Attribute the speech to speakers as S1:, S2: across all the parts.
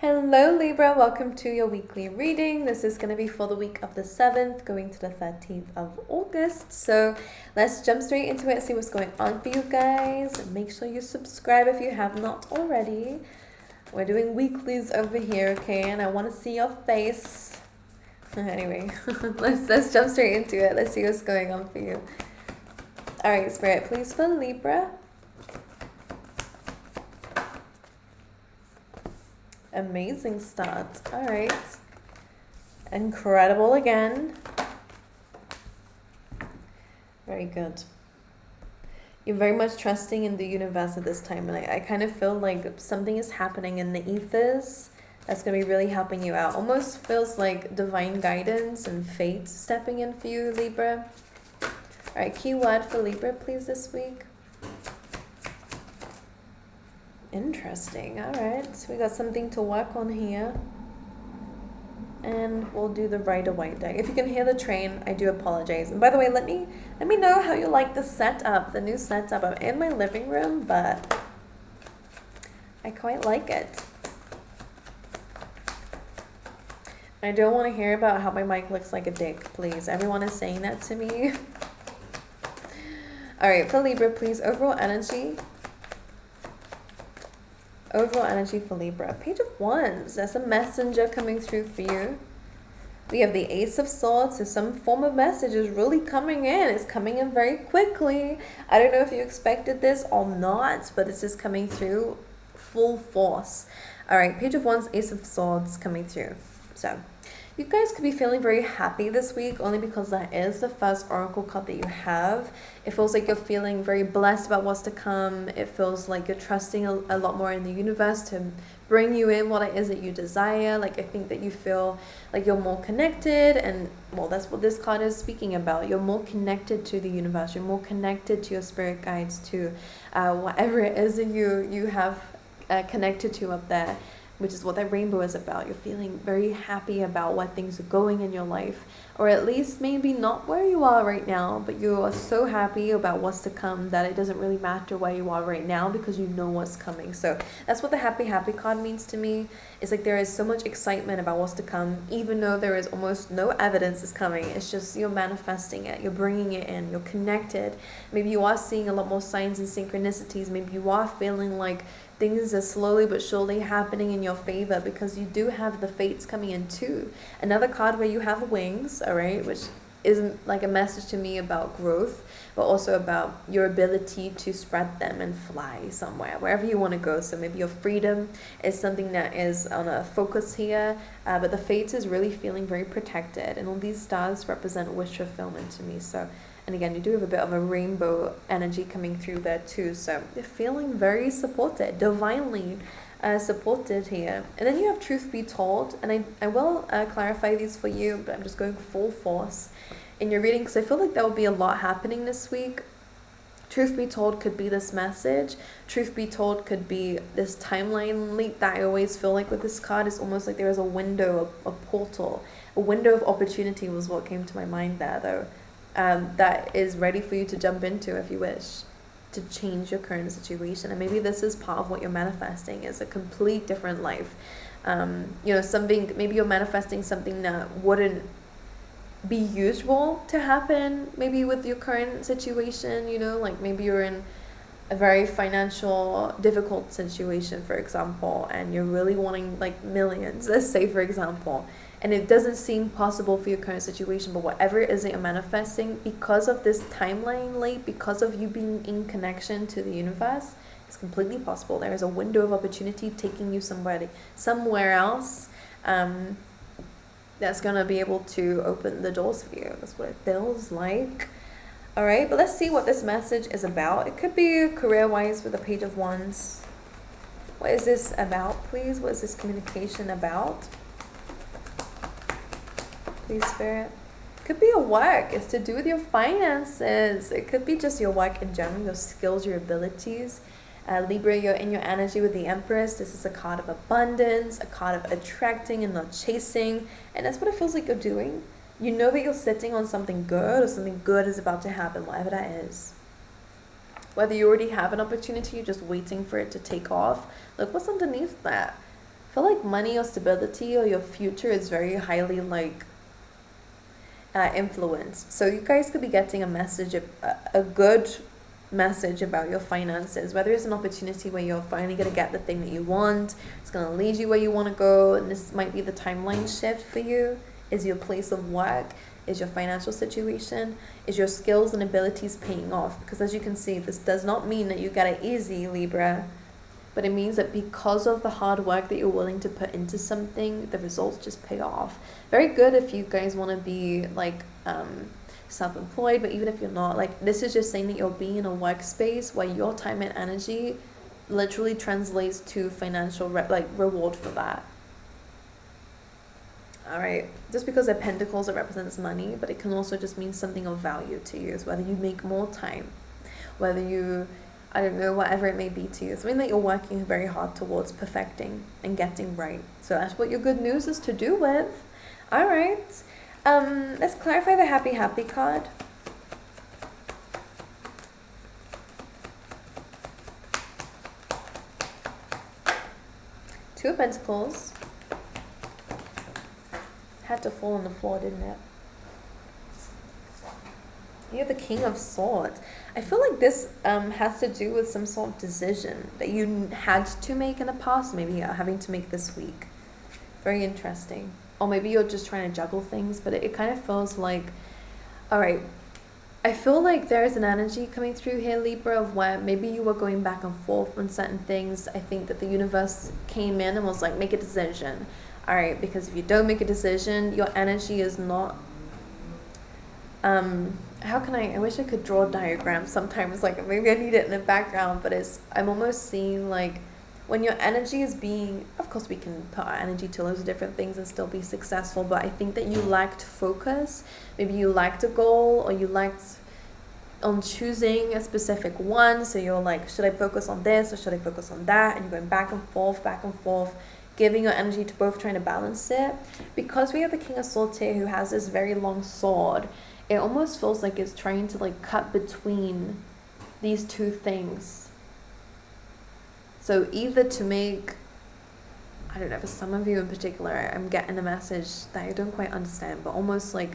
S1: Hello Libra, welcome to your weekly reading. This is going to be for the week of the 7th going to the 13th of August. So let's jump straight into it and see what's going on for you guys. Make sure you subscribe if you have not already. We're doing weeklies over here, okay? And I want to see your face. Anyway, let's jump straight into it. Let's see what's going on for you. All right, Spirit, please for Libra. Amazing start. All right. Incredible again. Very good. You're very much trusting in the universe at this time. And I kind of feel like something is happening in the ethers that's going to be really helping you out. Almost feels like divine guidance and fate stepping in for you, Libra. All right. Keyword for Libra, please, this week. Interesting. All right, so we got something to work on here, and we'll do the Rider-Waite deck. If you can hear the train, I do apologize. And by the way, let me know how you like the setup, the new setup. I'm in my living room, but I quite like it. I don't want to hear about how my mic looks like a dick, please. Everyone is saying that to me. All right, for Libra, please, overall energy. Overall energy for Libra. Page of Wands. That's a messenger coming through for you. We have the Ace of Swords. So some form of message is really coming in. It's coming in very quickly. I don't know if you expected this or not, but this is coming through full force. All right, Page of Wands, Ace of Swords coming through. So you guys could be feeling very happy this week only because that is the first oracle card that you have. It feels like you're feeling very blessed about what's to come. It feels like you're trusting a lot more in the universe to bring you in what it is that you desire. Like, I think that you feel like you're more connected, and well, that's what this card is speaking about. You're more connected to the universe. You're more connected to your spirit guides, to whatever it is that you have connected to up there, which is what that rainbow is about. You're feeling very happy about what things are going in your life, or at least maybe not where you are right now, but you are so happy about what's to come that it doesn't really matter where you are right now because you know what's coming. So that's what the happy card means to me. It's like there is so much excitement about what's to come, even though there is almost no evidence is coming. It's just you're manifesting it, you're bringing it in, you're connected. Maybe you are seeing a lot more signs and synchronicities. Maybe you are feeling like things are slowly but surely happening in your favor because you do have the fates coming in too. Another card where you have wings, all right, which isn't like a message to me about growth, but also about your ability to spread them and fly somewhere, wherever you want to go. So maybe your freedom is something that is on a focus here, but the fates is really feeling very protected. And all these stars represent wish fulfillment to me. So, and again, you do have a bit of a rainbow energy coming through there too. So you're feeling very supported, divinely supported here. And then you have Truth Be Told. And I will clarify these for you, but I'm just going full force in your reading because I feel like there will be a lot happening this week. Truth Be Told could be this message. Truth Be Told could be this timeline leap that I always feel like with this card. It's almost like there is a window, a portal. A window of opportunity was what came to my mind there, though. That is ready for you to jump into if you wish to change your current situation. And maybe this is part of what you're manifesting, is a complete different life. Something, maybe you're manifesting something that wouldn't be usual to happen maybe with your current situation, like maybe you're in a very financial difficult situation, for example, and you're really wanting like millions, let's say, for example, and it doesn't seem possible for your current situation, but whatever it is that you're manifesting, because of this timeline leap, because of you being in connection to the universe, it's completely possible. There is a window of opportunity taking you somewhere else, that's gonna be able to open the doors for you. That's what it feels like. All right, but let's see what this message is about. It could be career-wise with the Page of Wands. What is this about, please? What is this communication about? Please, Spirit. It could be your work. It's to do with your finances. It could be just your work in general, your skills, your abilities. Libra, you're in your energy with the Empress. This is a card of abundance, a card of attracting and not chasing. And that's what it feels like you're doing. You know that you're sitting on something good, or something good is about to happen, whatever that is. Whether you already have an opportunity, you're just waiting for it to take off. Look what's underneath that. feel like money or stability or your future is very highly like influenced. So you guys could be getting a message, a good message about your finances, whether it's an opportunity where you're finally going to get the thing that you want, it's going to lead you where you want to go, and this might be the timeline shift for you. Is your place of work, is your financial situation, is your skills and abilities paying off? Because as you can see, this does not mean that you get it easy, Libra, but it means that because of the hard work that you're willing to put into something, the results just pay off. Very good if you guys want to be like self-employed, but even if you're not, like, this is just saying that you're being in a workspace where your time and energy literally translates to financial reward for that. All right, just because they're pentacles, it represents money, but it can also just mean something of value to you. It's whether you make more time, whether you, I don't know, whatever it may be to you. It's something that you're working very hard towards perfecting and getting right. So that's what your good news is to do with. All right, let's clarify the happy card. Two of Pentacles. Had to fall on the floor, didn't it? You're the King of Swords. I feel like this has to do with some sort of decision that you had to make in the past. Maybe you're having to make this week. Very interesting. Or maybe you're just trying to juggle things, but it kind of feels like, all right, I feel like there is an energy coming through here, Libra, of where maybe you were going back and forth on certain things. I think that the universe came in and was like, make a decision. All right, because if you don't make a decision, your energy is not, how can I wish I could draw a diagram sometimes, like maybe I need it in the background, but I'm almost seeing like when your energy is being, of course we can put our energy to loads of different things and still be successful, but I think that you lacked focus. Maybe you lacked a goal, or you lacked on choosing a specific one. So you're like, should I focus on this or should I focus on that? And you're going back and forth, giving your energy to both, trying to balance it. Because we have the King of Swords here who has this very long sword, it almost feels like it's trying to like cut between these two things. So either to make, I don't know, for some of you in particular, I'm getting a message that I don't quite understand, but almost like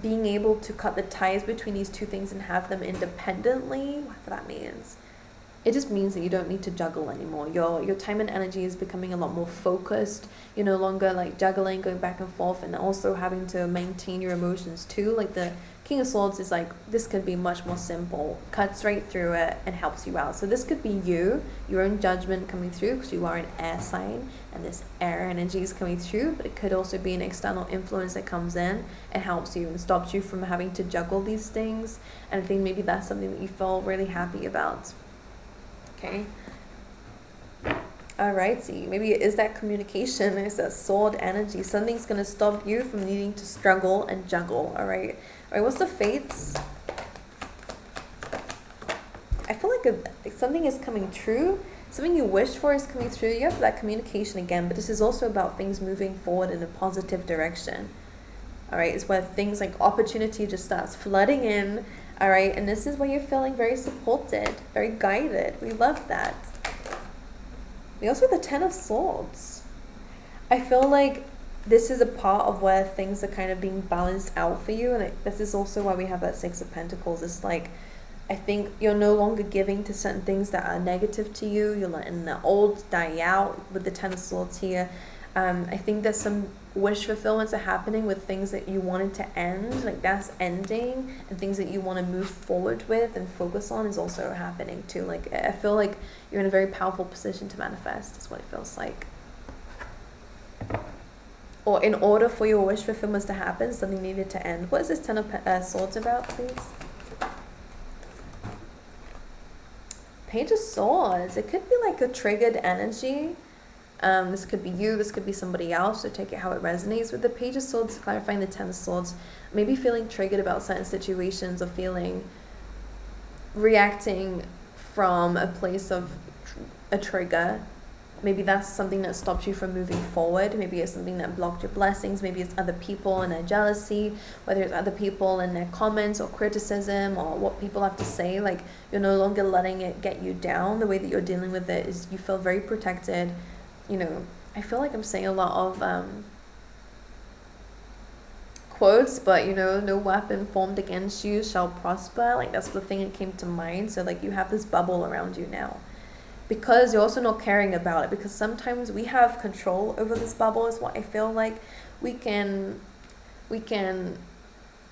S1: being able to cut the ties between these two things and have them independently, whatever that means. It just means that you don't need to juggle anymore. Your time and energy is becoming a lot more focused. You're no longer like juggling, going back and forth, and also having to maintain your emotions too. Like the King of Swords is like, this could be much more simple, cuts right through it and helps you out. So this could be you, your own judgment coming through, because you are an air sign and this air energy is coming through, but it could also be an external influence that comes in and helps you and stops you from having to juggle these things. And I think maybe that's something that you feel really happy about. Okay. Alrighty. Maybe it is that communication. It's that sword energy. Something's going to stop you from needing to struggle and juggle. Alright. Alright, what's the fates? I feel like something is coming true. Something you wished for is coming through. You have that communication again, but this is also about things moving forward in a positive direction. Alright, it's where things like opportunity just starts flooding in. All right, and this is where you're feeling very supported, very guided. We love that. We also have the Ten of Swords. I feel like this is a part of where things are kind of being balanced out for you, and this is also why we have that Six of Pentacles. It's like, I think you're no longer giving to certain things that are negative to you. You're letting the old die out with the Ten of Swords here. I think there's some wish fulfillments are happening with things that you wanted to end, like that's ending, and things that you want to move forward with and focus on is also happening too. Like I feel like you're in a very powerful position to manifest, is what it feels like. Or in order for your wish fulfillments to happen, something needed to end. What is this Ten of Swords about, please? Page of Swords. It could be like a triggered energy. This could be you, this could be somebody else, so take it how it resonates. With the Page of Swords, clarifying the Ten of Swords, maybe feeling triggered about certain situations, or reacting from a place of a trigger. Maybe that's something that stopped you from moving forward. Maybe it's something that blocked your blessings. Maybe it's other people and their jealousy, whether it's other people and their comments or criticism or what people have to say. Like you're no longer letting it get you down. The way that you're dealing with it is you feel very protected. You know, I feel like I'm saying a lot of quotes, but you know, no weapon formed against you shall prosper. Like that's the thing that came to mind. So like you have this bubble around you now, because you're also not caring about it, because sometimes we have control over this bubble is what I feel like. We can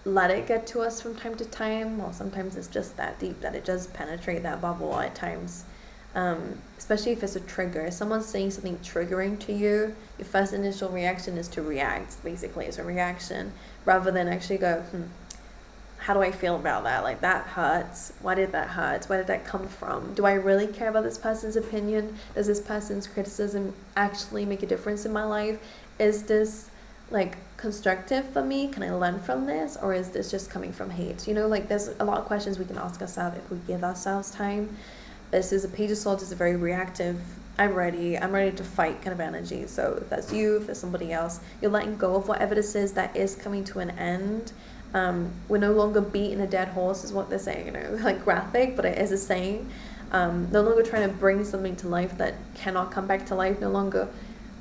S1: let it get to us from time to time, or sometimes it's just that deep that it does penetrate that bubble at times. Especially if it's a trigger. If someone's saying something triggering to you, your first initial reaction is to react. Basically, it's a reaction rather than actually go, how do I feel about that? Like, that hurts. Why did that hurt? Where did that come from? Do I really care about this person's opinion? Does this person's criticism actually make a difference in my life? Is this like constructive for me? Can I learn from this? Or is this just coming from hate? You know, like there's a lot of questions we can ask ourselves if we give ourselves time. This is a Page of Swords, is a very reactive, I'm ready to fight kind of energy. So if that's you, if there's somebody else, you're letting go of whatever this is that is coming to an end. We're no longer beating a dead horse is what they're saying, you know, like graphic, but it is a saying. No longer trying to bring something to life that cannot come back to life, no longer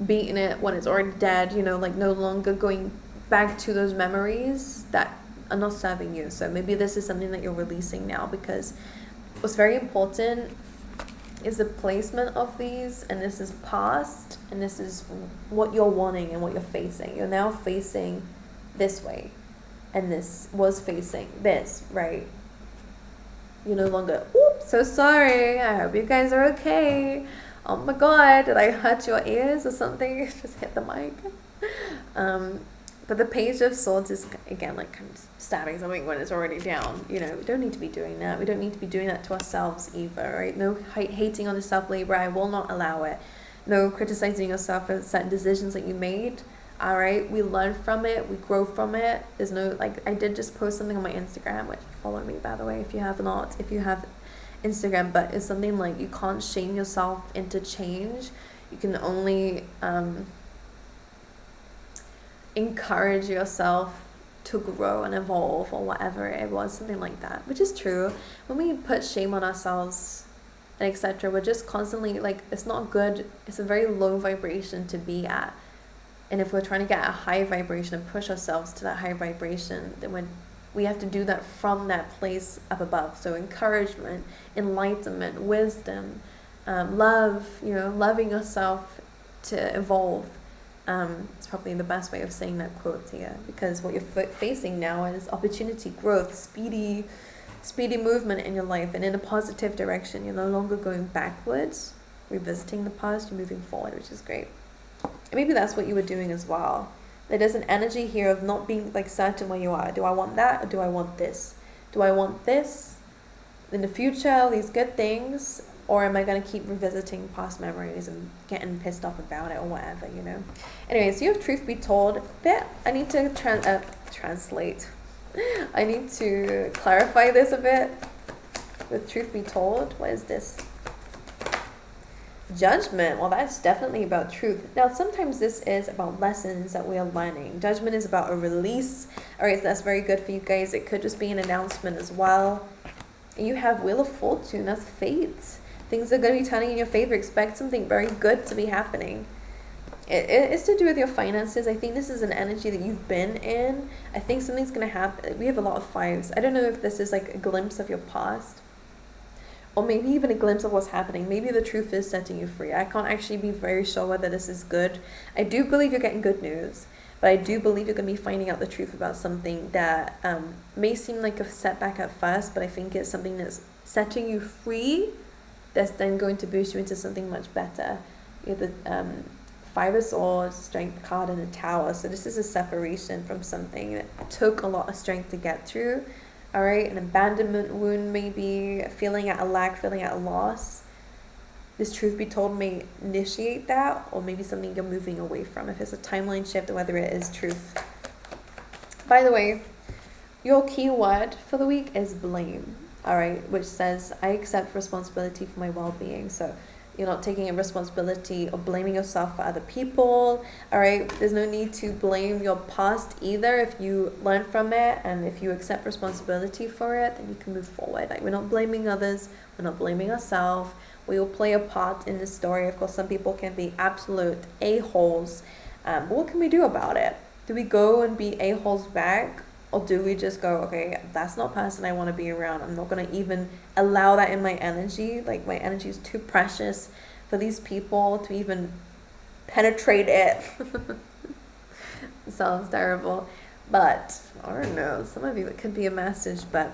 S1: beating it when it's already dead, you know, like no longer going back to those memories that are not serving you. So maybe this is something that you're releasing now, because what's very important is the placement of these, and this is past, and this is what you're wanting and what you're facing. You're now facing this way, and this was facing this, right? You're no longer, oops, so sorry, I hope you guys are okay. Oh my god, did I hurt your ears or something? Just hit the mic. But the Page of Swords is, again, like kind of stabbing something when it's already down. You know, we don't need to be doing that. We don't need to be doing that to ourselves either, right? No hating on yourself, Libra. I will not allow it. No criticizing yourself for certain decisions that you made. All right, we learn from it. We grow from it. There's no, like, I did just post something on my Instagram, which follow me, by the way, if you have not. If you have Instagram, but it's something like you can't shame yourself into change. You can only encourage yourself to grow and evolve, or whatever it was, something like that, which is true. When we put shame on ourselves and etc., we're just constantly like, it's not good. It's a very low vibration to be at, and if we're trying to get a high vibration and push ourselves to that high vibration, then we have to do that from that place up above. So encouragement, enlightenment, wisdom, love, you know, loving yourself to evolve. It's probably the best way of saying that quote here, because what you're facing now is opportunity, growth, speedy movement in your life, and in a positive direction. You're no longer going backwards, revisiting the past, you're moving forward, which is great. And maybe that's what you were doing as well. There's an energy here of not being like certain where you are. Do I want that, or do I want this? Do I want this in the future, these good things, or am I going to keep revisiting past memories and getting pissed off about it or whatever, you know? Anyway, so you have Truth Be Told. I need to translate. I need to clarify this a bit. With Truth Be Told, what is this? Judgment. Well, that's definitely about truth. Now, sometimes this is about lessons that we are learning. Judgment is about a release. All right, so that's very good for you guys. It could just be an announcement as well. You have Wheel of Fortune. That's fate. Things are going to be turning in your favor. Expect something very good to be happening. It's to do with your finances. I think this is an energy that you've been in. I think something's going to happen. We have a lot of fives. I don't know if this is like a glimpse of your past, or maybe even a glimpse of what's happening. Maybe the truth is setting you free. I can't actually be very sure whether this is good. I do believe you're getting good news, but I do believe you're going to be finding out the truth about something that may seem like a setback at first, but I think it's something that's setting you free, that's then going to boost you into something much better. You have the Five of Swords, Strength card, and the Tower. So this is a separation from something that took a lot of strength to get through. All right, an abandonment wound, maybe feeling at a lack, feeling at a loss. This Truth Be Told may initiate that, or maybe something you're moving away from, if it's a timeline shift or whether it is truth. By the way, your keyword for the week is blame. All right, which says, I accept responsibility for my well-being. So you're not taking a responsibility or blaming yourself for other people. All right, there's no need to blame your past either. If you learn from it and if you accept responsibility for it, then you can move forward. Like, we're not blaming others, we're not blaming ourselves, We will play a part in the story. Of course, some people can be absolute a-holes. But what can we do about it? Do we go and be a-holes back? Or do we just go, okay, that's not a person I want to be around. I'm not going to even allow that in my energy. Like, my energy is too precious for these people to even penetrate it. It sounds terrible. But, I don't know. Some of you, it could be a message, but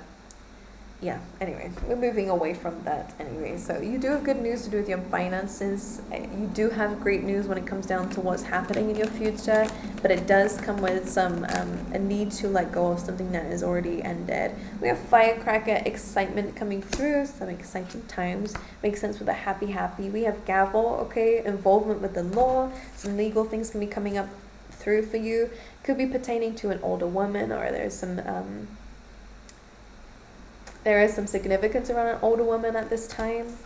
S1: yeah, anyway, we're moving away from that anyway. So you do have good news to do with your finances. You do have great news when it comes down to what's happening in your future, but it does come with some a need to let go of something that is already ended. We have firecracker, excitement coming through, some exciting times. Makes sense with a happy. We have gavel, okay, involvement with the law. Some legal things can be coming up through for you. Could be pertaining to an older woman, or there's some there is some significance around an older woman at this time.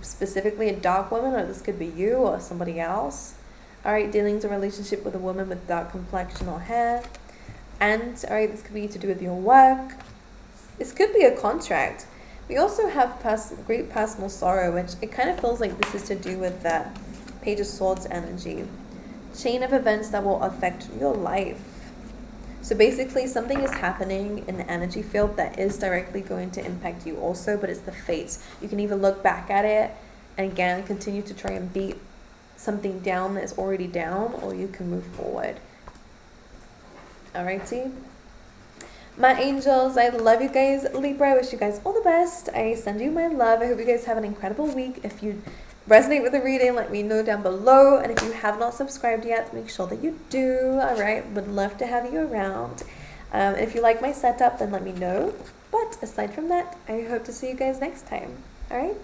S1: Specifically a dark woman, or this could be you or somebody else. Alright, dealings or relationship with a woman with dark complexion or hair. And, alright, this could be to do with your work. This could be a contract. We also have great personal sorrow, which it kind of feels like this is to do with that Page of Swords energy. Chain of events that will affect your life. So basically something is happening in the energy field that is directly going to impact you also, but it's the fates. You can either look back at it and again continue to try and beat something down that's already down, or you can move forward. Alrighty. My angels, I love you guys. Libra, I wish you guys all the best. I send you my love. I hope you guys have an incredible week. If you resonate with the reading, let me know down below. And if you have not subscribed yet, make sure that you do. Alright, would love to have you around. If you like my setup, then let me know. But aside from that, I hope to see you guys next time. Alright?